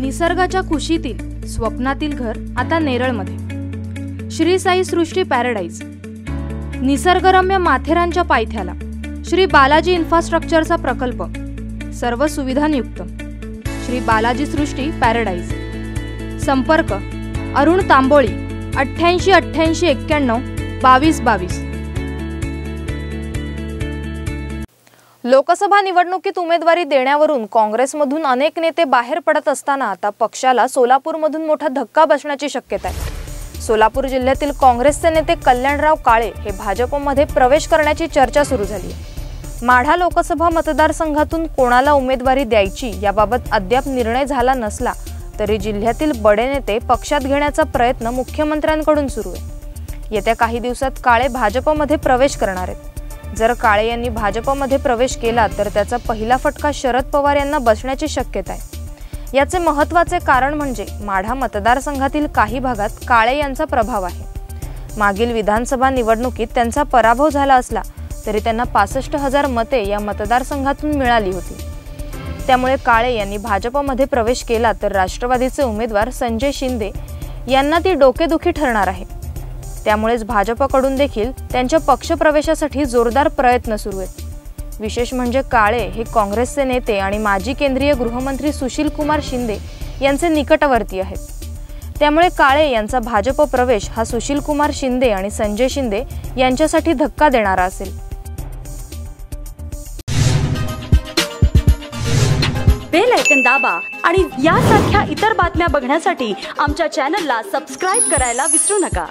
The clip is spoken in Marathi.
निसर्गाच्या कुशीतील स्वप्नातील घर आता नेरळमध्ये। श्री साई सृष्टी पॅराडाईज, निसर्गरम्य माथेरानच्या पायथ्याला श्री बालाजी इन्फ्रास्ट्रक्चरचा प्रकल्प, सर्व सुविधांयुक्त। श्री बालाजी सृष्टी पॅराडाईज। संपर्क अरुण तांबोळी 88 88 91 22 22। लोकसभा निवडणुकीत उमेदवारी देण्यावरून काँग्रेसमधून अनेक नेते बाहेर पडत असताना आता पक्षाला सोलापूरमधून मोठा धक्का बसण्याची शक्यता आहे। सोलापूर जिल्ह्यातील काँग्रेसचे नेते कल्याणराव काळे हे भाजपमध्ये प्रवेश करण्याची चर्चा सुरू झाली आहे। माढा लोकसभा मतदारसंघातून कोणाला उमेदवारी द्यायची याबाबत अद्याप निर्णय झाला नसला तरी जिल्ह्यातील बडे नेते पक्षात घेण्याचा प्रयत्न मुख्यमंत्र्यांकडून सुरू आहे। येत्या काही दिवसात काळे भाजपमध्ये प्रवेश करणार आहेत। जर काळे यांनी भाजपमध्ये प्रवेश केला तर त्याचा पहिला फटका शरद पवार यांना बसण्याची शक्यता आहे। याचे महत्त्वाचे कारण म्हणजे माढा मतदारसंघातील काही भागात काळे यांचा प्रभाव आहे। मागील विधानसभा निवडणुकीत त्यांचा पराभव झाला असला तरी त्यांना 65,000 मते या मतदारसंघातून मिळाली होती। त्यामुळे काळे यांनी भाजपमध्ये प्रवेश केला तर राष्ट्रवादीचे उमेदवार संजय शिंदे यांना ती डोकेदुखी ठरणार आहे। त्यामुळेच भाजपकडून देखील त्यांच्या पक्षप्रवेशासाठी जोरदार प्रयत्न सुरू आहेत। विशेष म्हणजे काळे हे काँग्रेसचे नेते आणि माजी केंद्रीय गृहमंत्री सुशील कुमार शिंदे यांचे निकटवर्ती आहेत। त्यामुळे काळे यांचा भाजप प्रवेश हा सुशील कुमार शिंदे आणि संजय शिंदे यांच्यासाठी धक्का देणारा असेल। बेल आयकॉन दाबा आणि यासारख्या इतर बातम्या बघण्यासाठी आमच्या चॅनलला सबस्क्राइब करायला विसरू नका।